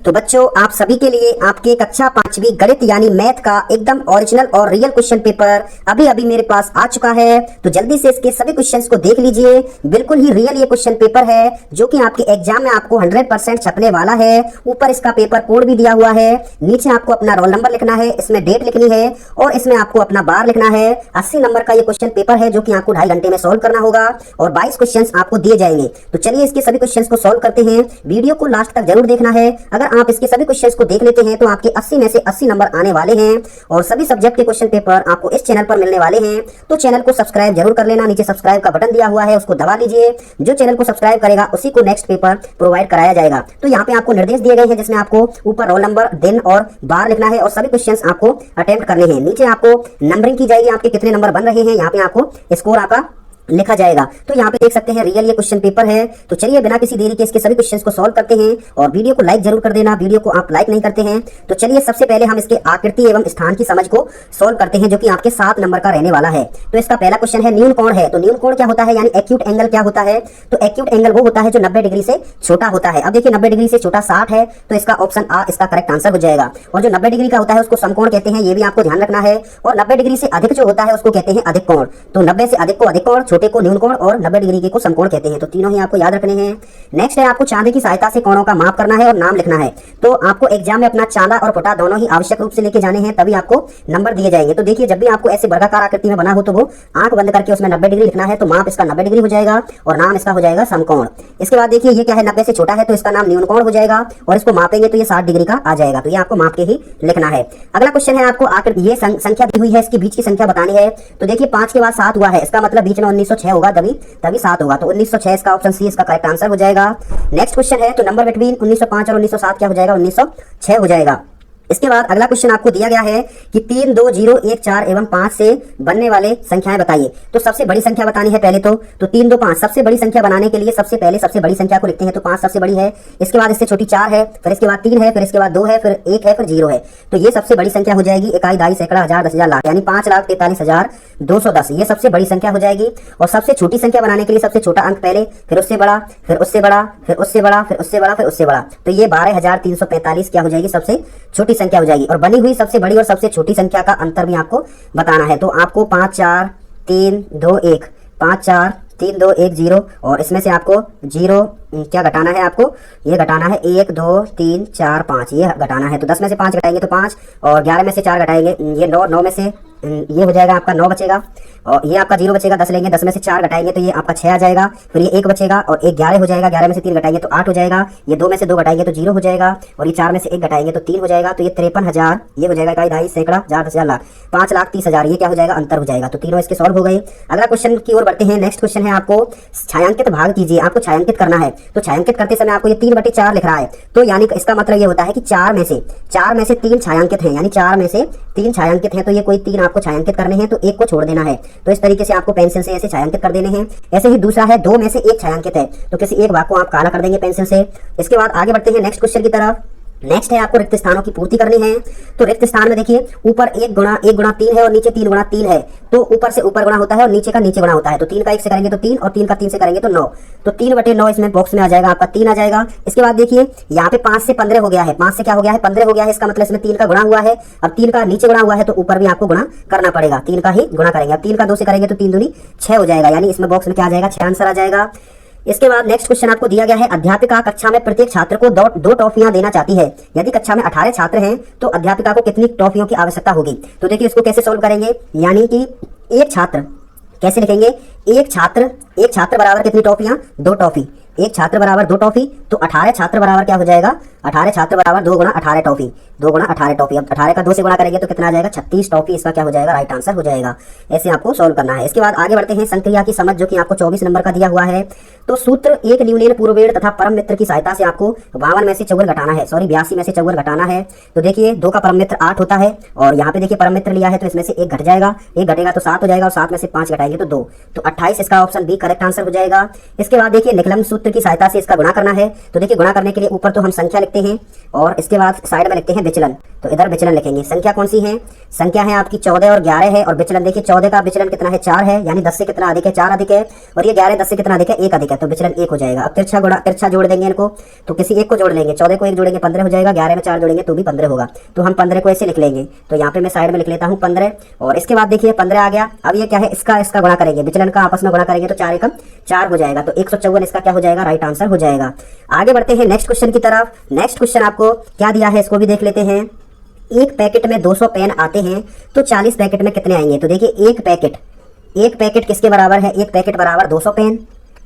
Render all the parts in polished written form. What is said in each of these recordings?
तो बच्चों, आप सभी के लिए आपके कक्षा 5वीं गणित यानी मैथ का एकदम ओरिजिनल और रियल क्वेश्चन पेपर अभी अभी मेरे पास आ चुका है। तो जल्दी से इसके सभी क्वेश्चंस को देख लीजिए। बिल्कुल ही रियल ये क्वेश्चन पेपर है जो कि आपके एग्जाम में आपको 100% छपने वाला है। ऊपर इसका पेपर कोड भी दिया हुआ है, नीचे आपको अपना रोल नंबर लिखना है, इसमें डेट लिखनी है और इसमें आपको अपना बार लिखना है। 80 नंबर का ये क्वेश्चन पेपर है जो कि आपको 2.5 घंटे में सोल्व करना होगा और 22 क्वेश्चन आपको दिए जाएंगे। तो चलिए इसके सभी क्वेश्चन को सोल्व करते हैं। वीडियो को लास्ट तक जरूर देखना है। अगर आप इसके सभी क्वेश्चंस को देख लेते हैं तो आपके 80 में से 80 नंबर आने वाले हैं और सभी सब्जेक्ट के क्वेश्चन पेपर आपको इस चैनल पर मिलने वाले हैं। तो चैनल को सब्सक्राइब जरूर कर लेना। नीचे सब्सक्राइब का बटन दिया हुआ है, उसको दबा लीजिए। जो चैनल को सब्सक्राइब करेगा उसी को नेक्स्ट पेपर प्रोवाइड कराया जाएगा। तो यहाँ पे आपको निर्देश दिए गए हैं जिसमें आपको ऊपर रोल नंबर, दिन और बार लिखना है और सभी क्वेश्चंस आपको अटेम्प्ट करने हैं। नीचे आपको नंबरिंग की जाएगी, आपके कितने नंबर बन रहे हैं, यहाँ पे आपको स्कोर आपका लिखा जाएगा। तो यहाँ पे देख सकते हैं रियल ये क्वेश्चन पेपर है। तो चलिए बिना किसी देरी के इसके सभी क्वेश्चंस को सॉल्व करते हैं और वीडियो को लाइक जरूर कर देना। वीडियो को आप लाइक नहीं करते हैं तो चलिए सबसे पहले हम इसके आकृति एवं स्थान की समझ को सॉल्व करते हैं जो कि आपके 7 नंबर का रहने वाला है। तो इसका पहला क्वेश्चन है न्यून कोण है। तो न्यून कोण क्या होता है यानी एक्यूट एंगल क्या होता है। तो एक्यूट एंगल वो होता है जो 90 डिग्री से छोटा होता है। अब देखिए 90 डिग्री से छोटा 60 है तो इसका ऑप्शन आ इसका करेक्ट आंसर हो जाएगा। और जो 90 डिग्री का होता है उसको समकोण कहते हैं, ये भी आपको ध्यान रखना है। और 90 डिग्री से अधिक जो होता है उसको कहते हैं अधिक कोण। तो 90 से अधिक को अधिक कोण, छोटे को न्यून कोण और 90 डिग्री के को समकोण कहते हैं। तो तीनों ही आपको याद रखने हैं। नेक्स्ट है आपको चांदे की सहायता से कोणों का माप करना है और नाम लिखना है। तो आपको एग्जाम में अपना चांदा और पुटा दोनों ही आवश्यक रूप से लेके जाने हैं, तभी आपको नंबर दिए जाएंगे। तो देखिए जब भी आपको ऐसे वर्गाकार आकृति में बना हो तो वो आंख बंद करके उसमें 90 डिग्री लिखना है। तो माप इसका 90 डिग्री हो जाएगा और नाम इसका हो जाएगा समकोण। इसके बाद देखिए ये क्या है, 90 से छोटा है तो इसका नाम न्यून कोण हो जाएगा और इसको मापेंगे तो ये 60 डिग्री का आ जाएगा। तो ये आपको माप के ही लिखना है। अगला क्वेश्चन है आपको आकृति, ये संख्या दी हुई है, इसकी बीच की संख्या बतानी है। तो देखिए 5 के बाद 7 हुआ है, इसका मतलब बीच में 1906 होगा, तभी 7 होगा। तो 1906 इसका ऑप्शन सी इसका करेक्ट आंसर हो जाएगा। नेक्स्ट क्वेश्चन है तो नंबर बिटवीन 1905 और 1907 क्या हो जाएगा, 1906 हो जाएगा। इसके बाद अगला क्वेश्चन आपको दिया गया है कि 3, 2, 0, 1, 4 एवं 5 से बनने वाले संख्याएं बताइए। तो सबसे बड़ी संख्या बतानी है पहले तो 3, 2, 5 सबसे बड़ी संख्या बनाने के लिए सबसे पहले सबसे बड़ी संख्या को लिखते हैं। तो 5 सबसे बड़ी है, इसके बाद इससे छोटी 4 है, फिर इसके बाद 3 है, फिर इसके बाद 2 है, फिर 1 है, फिर 0 है। तो ये सबसे बड़ी संख्या हो जाएगी इकाई, दहाई, सैकड़ा, हजार, 10,000, लाख यानी 5,43,210 ये सबसे बड़ी संख्या हो जाएगी। और सबसे छोटी संख्या बनाने के लिए सबसे छोटा अंक पहले, फिर उससे बड़ा, फिर उससे बड़ा, फिर उससे बड़ा, फिर उससे बड़ा, फिर उससे बड़ा। तो ये 12,345 क्या हो जाएगी, सबसे छोटी संख्या हो जाएगी। और बनी हुई सबसे बड़ी और सबसे छोटी संख्या का अंतर भी आपको बताना है। तो आपको 5, 4, 3, 2, 1, 5, 4, 3, 2, 1, 0 और इसमें से आपको 0 क्या घटाना है, आपको ये घटाना है 1, 2, 3, 4, 5 ये घटाना है। तो 10 में से 5 घटाएंगे तो 5 और 11 में से 4 घटाएंगे ये 9, 9 में से ये हो जाएगा आपका 9 बचेगा और ये आपका 0 बचेगा। 10 लेंगे, 10 में से 4 घटाएंगे तो ये आपका 6 आ जाएगा। फिर ये 1 बचेगा और एक 11 हो जाएगा। 11 में से 3 घटाएंगे तो 8 हो जाएगा। ये 2 में से 2 घटाएंगे तो 0 हो जाएगा और ये 4 में से 1 घटाएंगे तो 3 हो जाएगा। तो ये 53,000 ये हो जाएगा, इकाई, दहाई, सैकड़ा, हजार, 10,000, लाख, 5,30,000 ये क्या हो जाएगा, अंतर हो जाएगा। तो तीनों इसके सॉल्व हो गए। अगला क्वेश्चन की ओर बढ़ते हैं। नेक्स्ट क्वेश्चन है आपको छायांकित भाग कीजिए। आपको छायांकित करना है। तो छायांकित करते समय आपको ये 3/4 लिख रहा है। तो यानी इसका मतलब ये होता है कि 4 में से 3 छायांकित हैं, यानी 4 में से 3 छायांकित हैं। तो ये कोई 3 आपको छायांकित करने हैं तो 1 को छोड़ देना है। तो इस तरीके से आपको पेंसिल से ऐसे छायांकित कर देने हैं। ऐसे ही दूसरा है 2 में से 1 छायांकित है तो किसी एक भाग को आप काला कर देंगे पेंसिल से। इसके बाद आगे बढ़ते हैं नेक्स्ट क्वेश्चन की तरफ। नेक्स्ट है आपको रिक्त स्थानों की पूर्ति करनी है। तो रिक्त स्थान में देखिए ऊपर 1 गुणा 3 है और नीचे 3 गुणा 3 है। तो ऊपर से ऊपर गुणा होता है और नीचे का नीचे गुणा होता है। तो 3 का 1 से करेंगे तो 3 और 3 का 3 से करेंगे तो 9। तो 3/9 इसमें बॉक्स में आ जाएगा, आपका 3 आ जाएगा। इसके बाद देखिए यहाँ पे 5 से 15 हो गया है, 5 से क्या हो गया है, 15 हो गया है। इसका मतलब इसमें 3 का गुणा हुआ है। अब 3 का नीचे गुणा हुआ है तो ऊपर भी आपको गुणा करना पड़ेगा, 3 का ही गुणा करेंगे। अब 3 का 2 से करेंगे तो 3 दूनी 6 हो जाएगा, यानी इसमें बॉक्स में क्या आ जाएगा, 6 आंसर आ जाएगा। इसके बाद नेक्स्ट क्वेश्चन आपको दिया गया है अध्यापिका कक्षा में प्रत्येक छात्र को 2 टॉफियां देना चाहती है। यदि कक्षा में 18 छात्र हैं तो अध्यापिका को कितनी टॉफियों की आवश्यकता होगी। तो देखिए इसको कैसे सोल्व करेंगे, यानी कि एक छात्र कैसे लिखेंगे, एक छात्र बराबर कितनी टॉफियां, 2 टॉफी। एक छात्र बराबर 2 टॉफी। तो 18 छात्र बराबर क्या हो जाएगा, 18 छात्र बराबर 2 गुणा 18 टॉफी, 2 गुणा 18 टॉफी। अब 18 का 2 से गुणा करेंगे तो कितना आ जाएगा, 36 टॉफी इसका क्या हो जाएगा, राइट आंसर हो जाएगा। ऐसे आपको सोल्व करना है। इसके बाद आगे बढ़ते हैं संक्रिया की समझ जो कि आपको 24 नंबर का दिया हुआ है। तो सूत्र एक न्यूनन पूर्वेण तथा परम मित्र की सहायता से आपको 52 में से 54 घटाना है, 82 में से 54 घटाना है। तो देखिए 2 का परम मित्र 8 होता है और यहाँ पे देखिए परम मित्र लिया है तो इसमें से 1 घट जाएगा, 1 घटेगा तो 7 हो जाएगा और 7 में से 5 घटाएंगे तो 2। तो 28 इसका ऑप्शन बी करेक्ट आंसर हो जाएगा। इसके बाद देखिए निकलम सूत्र की सहायता से इसका गुणा करना है। तो देखिए गुणा करने के लिए ऊपर तो हम संख्या लिखते हैं और इसके बाद साइड में लिखते हैं विचलन। तो इधर विचलन लिखेंगे। संख्या कौन सी है? संख्या है आपकी 14 और 11 है। और विचलन देखिए 14 का विचलन कितना है? 4 है, यानी 10 से कितना अधिक है? 4 अधिक है। और ये 11 10 से कितना अधिक है? 1 अधिक है। तो विचलन 1 हो जाएगा। अब तिरछा जोड़ देंगे इनको, तो किसी एक को जोड़ लेंगे। 14 को 1 जोड़ेंगे 15 हो जाएगा, 11 में 4 जोड़ेंगे तो भी 15 होगा। तो हम 15 को ऐसे लिख लेंगे। तो यहाँ पे मैं साइड में लिख लेता हूँ 15। और इसके बाद देखिए 15 आ गया। अब ये क्या है? इसका गुणा करेंगे, विचलन का आपस में गुणा करेंगे तो 4 एकम 4 हो जाएगा। तो 154 इसका क्या हो जाएगा? राइट आंसर हो जाएगा। आगे बढ़ते हैं नेक्स्ट क्वेश्चन की तरफ। नेक्स्ट क्वेश्चन आपको क्या दिया है इसको भी देख लेते हैं। एक पैकेट में 200 पेन आते हैं तो 40 पैकेट में कितने आएंगे? तो देखिए एक पैकेट किसके बराबर है? एक पैकेट बराबर 200 पेन।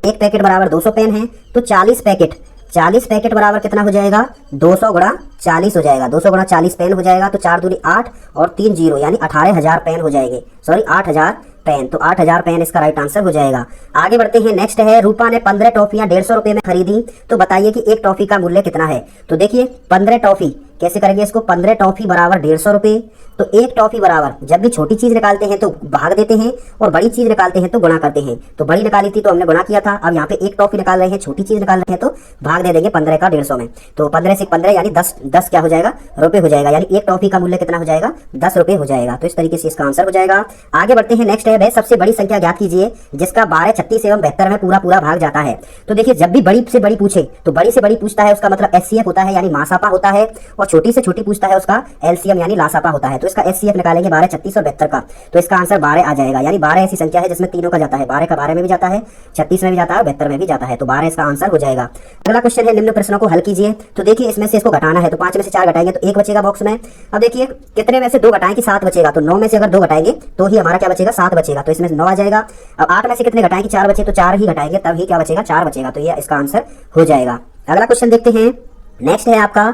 एक पैकेट बराबर 200 पेन है तो 40 पैकेट बराबर कितना हो जाएगा? 200 गुणा 40 हो जाएगा। 200 गुणा 40 पेन हो जाएगा। तो 4 दूनी 8 और 3 जीरो यानी 18,000 पेन हो जाएंगे। Sorry 8,000 pen. तो 8,000 पेन इसका राइट आंसर हो जाएगा। आगे बढ़ते हैं। नेक्स्ट है रूपा ने 15 टॉफियां 150 रुपए में खरीदी तो बताइए कि एक टॉफी का मूल्य कितना है? तो देखिए 15 टॉफी कैसे करेंगे इसको? 15 टॉफी बराबर 150 रुपए। तो एक टॉफी बराबर, जब भी छोटी चीज निकालते हैं तो भाग देते हैं और बड़ी चीज निकालते हैं तो गुणा करते हैं। तो बड़ी निकाली थी तो हमने गुणा किया था। अब यहाँ पे एक टॉफी निकाल रहे हैं, छोटी चीज निकाल रहे हैं तो भाग दे देंगे 15 का 150 में। तो 15 से 15 यानी 10 क्या हो जाएगा? रुपए हो जाएगा। यानी एक टॉफी का मूल्य कितना हो जाएगा? 10 रुपए हो जाएगा। तो इस तरीके से इसका आंसर हो जाएगा। आगे बढ़ते हैं। नेक्स्ट है वह सबसे बड़ी संख्या ज्ञात कीजिए जिसका 12, 36 एवं 72 में पूरा भाग जाता है। तो देखिए जब भी बड़ी से बड़ी पूछे तो बड़ी से बड़ी पूछता है उसका मतलब एचसीएफ होता है यानी मासापा होता है। और छोटी से छोटी पूछता है उसका एलसीएम यानी लासापा होता है। तो इसका एचसीएफ निकालेंगे 12, 36 और 72 का। तो इसका आंसर 12 आ जाएगा। यानी 12 ऐसी संख्या है जिसमें तीनों का जाता है। 12 का 12 में भी जाता है, 36 में भी जाता है, 72 में भी जाता है। तो 12 इसका आंसर हो जाएगा। अगला क्वेश्चन है निम्न प्रश्नों को हल कीजिए। तो देखिए इसमें से इसको घटाना है तो 5 में से 4 घटाएंगे तो 1 बचेगा बॉक्स में। अब देखिए कितने में से 2 घटाएं कि 7 बचेगा। तो 9 में से अगर 2 घटाएंगे तो ही हमारा क्या बचेगा? 7 बचेगा। तो इसमें 9 आ जाएगा। अब 8 में से कितने घटाएं कि 4 बचे? तो 4 ही घटाएंगे तब ही क्या बचेगा? 4 बचेगा। तो ये इसका आंसर हो जाएगा। अगला क्वेश्चन देखते हैं। नेक्स्ट है आपका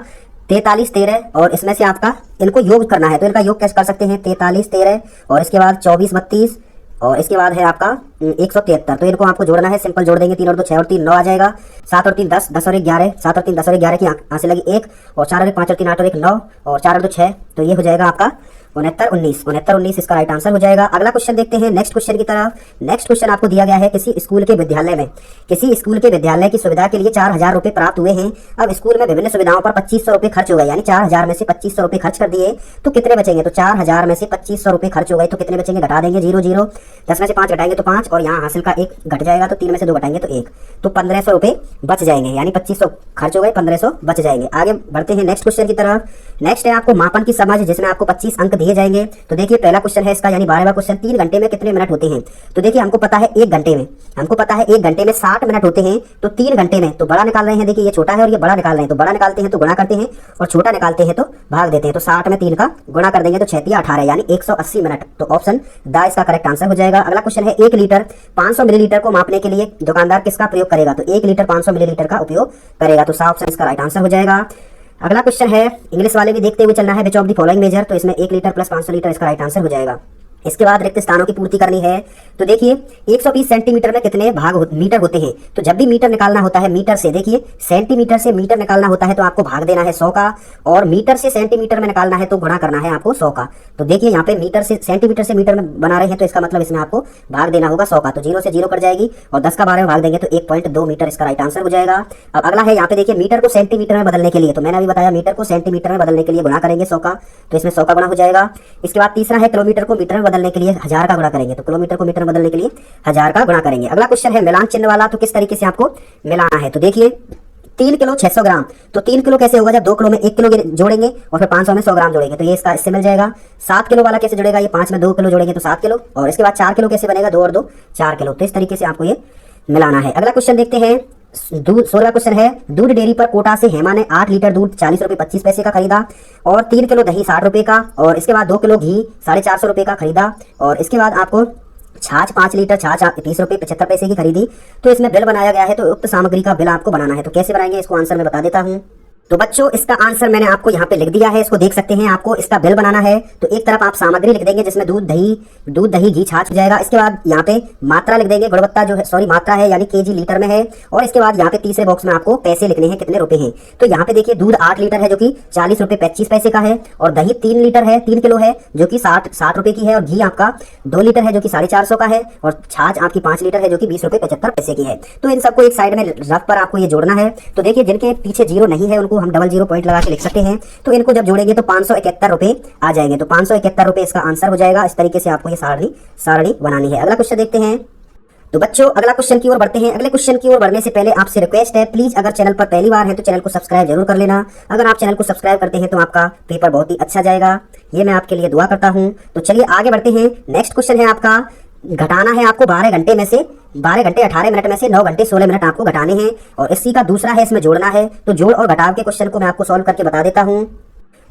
43, 13 और इसमें से आपका इनको योग करना है। तो इनका योग कैसे कर सकते हैं? 43, 13 और इसके बाद 24, 32 और इसके बाद है आपका 173। तो इनको आपको जोड़ना है। सिंपल जोड़ देंगे। 3 और 2 6 और 3 9 आ जाएगा। 7 और 3 10, 10 और 1 11, 7 और 3 10 और 11 की यहाँ से लगी 1 और 4 और 1 5 और 3 8 और 1 9 और 4 और 2 6। तो ये हो जाएगा आपका 69, 19 इसका राइट आंसर हो जाएगा। अगला क्वेश्चन देखते हैं नेक्स्ट क्वेश्चन की तरफ। नेक्स्ट क्वेश्चन आपको दिया गया है किसी स्कूल के विद्यालय की सुविधा के लिए 4,000 रुपए प्राप्त हुए हैं। अब स्कूल में विभिन्न सुविधाओं पर 2500 रुपए खर्च हो गए। यानी 4,000 में से 2500 रुपए खर्च कर दिए तो कितने बचेंगे? तो 4,000 में से 2500 रुपए खर्च हो गए तो कितने बचेंगे? घटा देंगे 0 0। 10 में से 5 घटाएंगे तो 5 और यहाँ हासिल का 1 घट जाएगा। तो 3 में से 2 घटाएंगे तो 1। तो 1500 रुपए बच जाएंगे। यानी 2500 खर्च हो गए, 1500 बच जाएंगे। आगे बढ़ते हैं नेक्स्ट क्वेश्चन की तरफ। नेक्स्ट है आपको मापन की समझ जिसमें आपको 25 अंक दिए जाएंगे। तो देखिए पहला क्वेश्चन है इसका यानी 12वां क्वेश्चन। 3 घंटे में कितने मिनट होते हैं? तो देखिए हमको पता है 1 घंटे में 60 मिनट होते हैं। तो 3 घंटे में तो बड़ा निकाल रहे हैं। देखिए ये छोटा है और ये बड़ा निकाल रहे हैं। तो बड़ा निकालते हैं तो गुणा करते हैं और छोटा निकालते हैं तो भाग देते हैं। तो 60 में 3 का गुणा कर देंगे तो 6 × 18 यानी 180 मिनट। तो ऑप्शन द इसका करेक्ट आंसर हो जाएगा। अगला क्वेश्चन है 1 लीटर 500 मिलीलीटर को मापने के लिए दुकानदार किसका प्रयोग करेगा? तो 1 लीटर 500 मिलीलीटर का उपयोग करेगा। तो ऑप्शन इसका राइट आंसर हो जाएगा। अगला क्वेश्चन है इंग्लिश वाले भी देखते हुए चलना है। Which of the following measure? तो इसमें 1 लीटर प्लस 500 लीटर इसका राइट आंसर हो जाएगा। इसके बाद रिक्त स्थानों की पूर्ति करनी है। तो देखिए 120 सेंटीमीटर में कितने मीटर होते हैं? तो जब भी मीटर निकालना होता है मीटर से, देखिए सेंटीमीटर से मीटर निकालना होता है तो आपको भाग देना है 100 का और मीटर से सेंटीमीटर में निकालना है तो गुणा करना है आपको 100 का। तो देखिए यहाँ पे सेंटीमीटर से मीटर में बना रहे हैं तो इसका मतलब इसमें आपको भाग देना होगा 100 का। तो 0 से 0 कट जाएगी और 10 का 12 में भाग देंगे तो 1.2 मीटर इसका राइट आंसर हो जाएगा। अब अगला है यहाँ पे देखिए मीटर को सेंटीमीटर में बदलने के लिए, तो मैंने अभी बताया मीटर को सेंटीमीटर में बदलने के लिए गुणा करेंगे 100 का। तो इसमें 100 का गुणा हो जाएगा। इसके बाद तीसरा है किलोमीटर को मीटर में बदलने के लिए 1000 का गुणा करेंगे। तो किलोमीटर को मीटर में बदलने के लिए 1000 का गुणा करेंगे। अगला क्वेश्चन है मिलान चिन्ह वाला। तो किस तरीके से आपको मिलाना है? तो देखिए 3 किलो 600 ग्राम। तो 3 किलो कैसे होगा? जब 2 किलो में 1 किलो जोड़ेंगे और फिर 500 में 100 ग्राम जोड़ेंगे तो ये इसका इससे मिल जाएगा। 7 किलो वाला कैसे जुड़ेगा? ये 5 में 2 किलो जोड़ेंगे तो 7 किलो और इसके बाद 4 किलो कैसे बनेगा? 2 और 2 4 किलो। तो इस तरीके से आपको ये मिलाना है। अगला क्वेश्चन देखते हैं 16वां क्वेश्चन है दूध डेयरी पर कोटा से हेमा ने 8 लीटर दूध 40 रुपए 25 पैसे का खरीदा और 3 किलो दही 60 रुपए का और इसके बाद 2 किलो घी 450 रुपए का खरीदा और इसके बाद आपको छाछ 5 लीटर छाछ 30 रुपए 75 पैसे की खरीदी। तो इसमें बिल बनाया गया है तो उक्त सामग्री का बिल आपको बनाना है। तो कैसे बनाएंगे इसको आंसर में बता देता हूँ। तो बच्चों इसका आंसर मैंने आपको यहाँ पे लिख दिया है, इसको देख सकते हैं। आपको इसका बिल बनाना है तो एक तरफ आप सामग्री लिख देंगे जिसमें दूध दही घी छाछ हो जाएगा। इसके बाद यहाँ पे मात्रा लिख देंगे, गुणवत्ता जो है सॉरी मात्रा है यानी केजी लीटर में है। और इसके बाद यहाँ पे तीसरे बॉक्स में आपको पैसे लिखने हैं, कितने रुपए हैं। तो यहाँ पे देखिए दूध 8 लीटर है जो कि 40 रुपए 25 पैसे का है, और दही 3 लीटर है 3 किलो है जो कि 60 रुपए की है, और घी आपका 2 लीटर है जो कि 450 का है, और छाछ आपकी 5 लीटर है जो कि 20 रुपए 75 पैसे की है। तो इन सबको एक साइड में रफ पर आपको ये जोड़ना है। तो देखिए जिनके पीछे जीरो नहीं है उनको हम डबल जीरो पॉइंट लगा के लिख सकते हैं। तो इनको जब जोड़ेंगे तो 571 रुपए आ जाएंगे। तो 571 रुपए इसका आंसर हो जाएगा। इस तरीके से आपको ये सारणी बनानी है। अगला क्वेश्चन देखते हैं। तो बच्चों अगला क्वेश्चन की ओर बढ़ते हैं। अगले क्वेश्चन की ओर बढ़ने से पहले आपसे रिक्वेस्ट है, प्लीज अगर चैनल पर पहली बार है तो चैनल को सब्सक्राइब जरूर कर लेना। अगर आप चैनल को सब्सक्राइब करते हैं तो आपका पेपर बहुत ही अच्छा जाएगा, ये मैं आपके लिए दुआ करता हूं। तो चलिए आगे बढ़ते हैं। नेक्स्ट क्वेश्चन है आपका, घटाना है आपको 12 घंटे 18 मिनट में से 9 घंटे 16 मिनट आपको घटाने हैं, और इसी का दूसरा है इसमें जोड़ना है। तो जोड़ और घटाव के क्वेश्चन को मैं आपको सॉल्व करके बता देता हूं।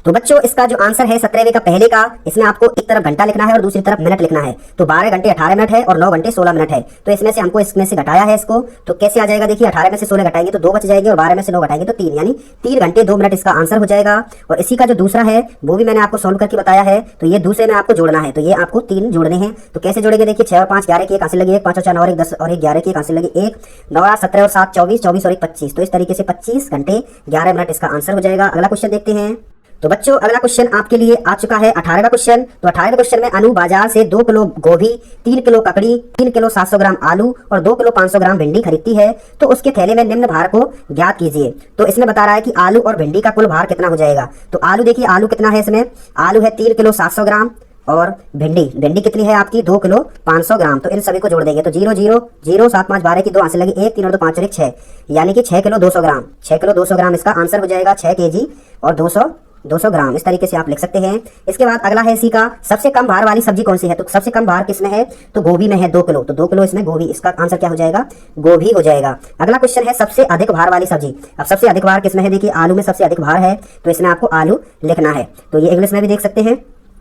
तो बच्चों इसका जो आंसर है 17वें का पहले का, इसमें आपको एक तरफ घंटा लिखना है और दूसरी तरफ मिनट लिखना है। तो 12 घंटे 18 मिनट है और 9 घंटे 16 मिनट है। तो इसमें से हमको इसमें से घटाया है इसको, तो कैसे आ जाएगा देखिए 18 में से 16 घटाएंगे तो 2 बच जाएंगे, और 12 में से 9 घटाएंगे तो 3, यानी 3 घंटे 2 मिनट इसका आंसर हो जाएगा। और इसी का जो दूसरा है वो भी मैंने आपको सॉल्व करके बताया है। तो ये दूसरे में आपको जोड़ना है, तो ये आपको 3 जोड़ने हैं। तो कैसे जोड़ेंगे देखिए 6 और 5 11 की एक हासिल लगी, 5 और 4 9 और 1 10 और 1 11 की एक हासिल लगी, 1 9 8 17 और 7 24 24 और 1 25। तो इस तरीके से 25 घंटे 11 मिनट इसका आंसर हो जाएगा। अगला क्वेश्चन देखते हैं। तो बच्चों अगला क्वेश्चन आपके लिए आ चुका है 18वां क्वेश्चन। तो 18वें क्वेश्चन में अनु बाजार से 2 किलो गोभी, 3 किलो ककड़ी, 3 किलो 700 ग्राम आलू और 2 किलो 500 ग्राम भिंडी खरीदती है। तो उसके थैले में निम्न भार को ज्ञात कीजिए। तो इसमें बता रहा है कि आलू और भिंडी का कुल भार कितना हो जाएगा। तो आलू देखिए, आलू कितना है इसमें, आलू है 3 किलो 700 ग्राम, और भिंडी कितनी है आपकी 2 किलो 500 ग्राम। तो इन सभी को जोड़ देंगे तो 0 0 0 7 5 12 की 2 हासिल लगी, 1 3 और 2 5 और 1 6, यानी कि 6 किलो 200 ग्राम। 6 किलो 200 ग्राम इसका आंसर हो जाएगा, 6 केजी और 200 ग्राम। इस तरीके से आप लिख सकते हैं। इसके बाद अगला है इसी का सबसे कम भार वाली सब्जी कौन सी है। तो सबसे कम भार किसमें है, तो गोभी में है 2 किलो। तो 2 किलो इसमें गोभी, इसका आंसर क्या हो जाएगा, गोभी हो जाएगा। अगला क्वेश्चन है सबसे अधिक भार वाली सब्जी। अब सबसे अधिक भार किसमें है, देखिए आलू में सबसे अधिक भार है, तो इसमें आपको आलू लिखना है। तो ये इंग्लिश में भी देख सकते हैं।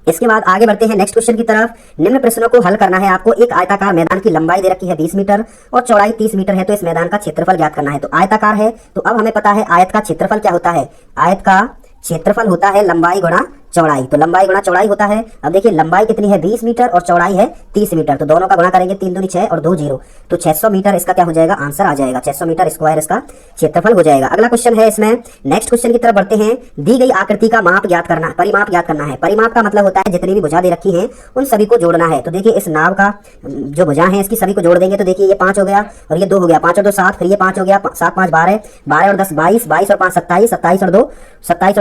इसके बाद आगे बढ़ते हैं नेक्स्ट क्वेश्चन की तरफ। निम्न प्रश्नों को हल करना है आपको। एक आयताकार मैदान की लंबाई दे रखी है 20 मीटर और चौड़ाई 30 मीटर है। तो इस मैदान का क्षेत्रफल ज्ञात करना है। तो आयताकार है, तो अब हमें पता है आयत का क्षेत्रफल क्या होता है। आयत का क्षेत्रफल होता है लंबाई गुणा चौड़ाई। तो लंबाई गुणा चौड़ाई होता है। अब देखिए लंबाई कितनी है 20 मीटर और चौड़ाई है 30 मीटर। तो दोनों का गुणा करेंगे, 3 दूनी 6 और 2 0, तो 600 मीटर इसका क्या हो जाएगा, आंसर आ जाएगा। 600 मीटर स्क्वायर इसका क्षेत्रफल हो जाएगा। अगला क्वेश्चन है इसमें, नेक्स्ट क्वेश्चन की तरफ बढ़ते हैं। दी गई आकृति का माप ज्ञात करना, परिमाप ज्ञात करना है। परिमाप का मतलब होता है जितनी भी भुजा दे रखी है उन सभी को जोड़ना है। तो देखिए इस नाव का जो भुजा है इसकी सभी को जोड़ देंगे। तो देखिए ये 5 हो गया और ये 2 हो गया, 5 और 2 7, फिर ये 5 हो गया, 7 5 12, 12 और 10 22, 22 और 5 27, 27 और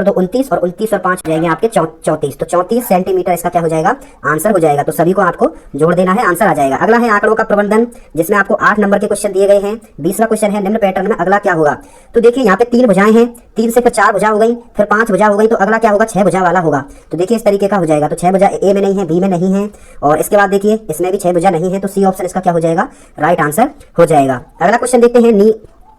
2 29 और 29 और 5 हो जाएंगे आपके 34। तो 34 सेंटीमीटर इसका क्या हो जाएगा, आंसर हो जाएगा। तो सभी को आपको जोड़ देना है, आंसर आ जाएगा। अगला है आंकड़ों का प्रबंधन, जिसमें आपको 8 नंबर के क्वेश्चन दिए गए हैं। 20वां क्वेश्चन है निम्न पैटर्न में अगला क्या होगा। तो देखिए यहाँ पे 3 भुजाएं हैं, 3 से फिर 4 भुजा हो गई, फिर 5 भुजा हो गई, तो अगला क्या होगा 6 भुजा वाला होगा। तो देखिए इस तरीके का हो जाएगा। तो 6 भुजा ए में नहीं है, बी में नहीं है, और इसके बाद देखिए इसमें भी 6 भुजा नहीं है। तो सी ऑप्शन इसका क्या हो जाएगा, राइट आंसर हो जाएगा। अगला क्वेश्चन देखते हैं।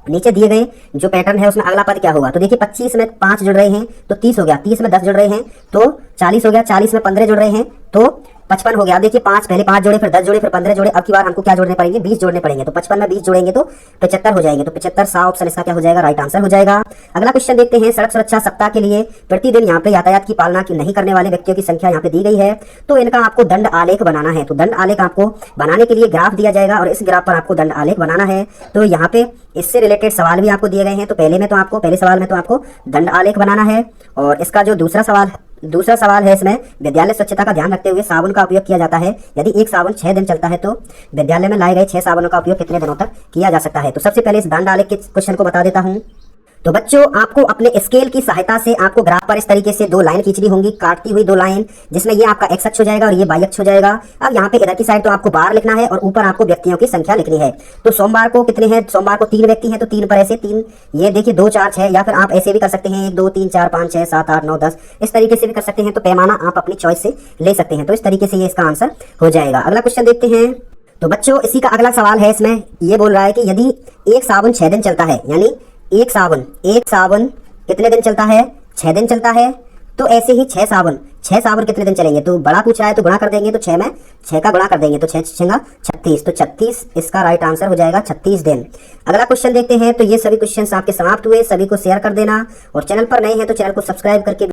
नीचे दिए गए जो पैटर्न है उसमें अगला पद क्या होगा। तो देखिए 25 में 5 जुड़ रहे हैं तो 30 हो गया, 30 में 10 जुड़ रहे हैं तो 40 हो गया, 40 में 15 जुड़ रहे हैं तो 55 हो गया। देखिए 5 पहले 5 जोड़े, फिर 10 जोड़े, फिर 15 जोड़े। अब की बार हमको क्या जोड़ने पड़ेंगे, 20 जोड़ने पड़ेंगे। तो 55 में 20 जोड़ेंगे तो 75 हो जाएंगे। तो 75 सा ऑप्शन इसका क्या हो जाएगा, राइट आंसर हो जाएगा। अगला क्वेश्चन देखते हैं। सड़क सुरक्षा सप्ताह के लिए प्रतिदिन यहाँ पे यातायात की पालना नहीं करने वाले व्यक्तियों की संख्या यहाँ पे दी गई है। तो इनका आपको दंड आलेख बनाना है। तो दंड आलेख आपको बनाने के लिए ग्राफ दिया जाएगा और इस ग्राफ पर आपको दंड आलेख बनाना है। तो यहाँ पे इससे रिलेटेड सवाल भी आपको दिए गए हैं। तो पहले सवाल में तो आपको दंड आलेख बनाना है। और इसका जो दूसरा सवाल है इसमें विद्यालय स्वच्छता का ध्यान रखते हुए साबुन का उपयोग किया जाता है। यदि एक साबुन 6 दिन चलता है तो विद्यालय में लाए गए 6 साबुनों का उपयोग कितने दिनों तक किया जा सकता है। तो सबसे पहले इस दंड आलेख के क्वेश्चन को बता देता हूं। तो बच्चों आपको अपने स्केल की सहायता से आपको ग्राफ पर इस तरीके से 2 लाइन खींचनी होंगी, काटती हुई 2 लाइन, जिसमें ये आपका एक्स अक्ष हो जाएगा और ये वाई अक्ष हो जाएगा। अब यहाँ पे इधर की साइड तो आपको बार लिखना है और ऊपर आपको व्यक्तियों की संख्या लिखनी है। तो सोमवार को कितने हैं, सोमवार को 3 व्यक्ति हैं तो 3 पर ऐसे 3, ये देखिए 2 4 6, या फिर आप ऐसे भी कर सकते हैं 1 2 3 4 5 6 7 8 9 10, इस तरीके से भी कर सकते हैं। तो पैमाना आप अपनी चॉइस से ले सकते हैं। तो इस तरीके से ये इसका आंसर हो जाएगा। अगला क्वेश्चन देखते हैं। तो बच्चों इसी का अगला सवाल है। इसमें ये बोल रहा है कि यदि एक साबुन 6 दिन चलता है, यानी एक साबुन कितने दिन चलता है, 6 दिन चलता है। तो ऐसे ही 6 6 सावर कितने दिन चलेंगे, तो बड़ा पूछ रहा है तो गुणा कर देंगे, तो 6 में 6 का गुणा कर देंगे तो 6 6 36, तो 36 इसका राइट आंसर हो जाएगा 36 दिन। अगला क्वेश्चन देखते हैं। तो ये सभी क्वेश्चन आपके समाप्त हुए, सभी को शेयर कर देना और चैनल पर नए हैं तो चैनल को सब्सक्राइब करके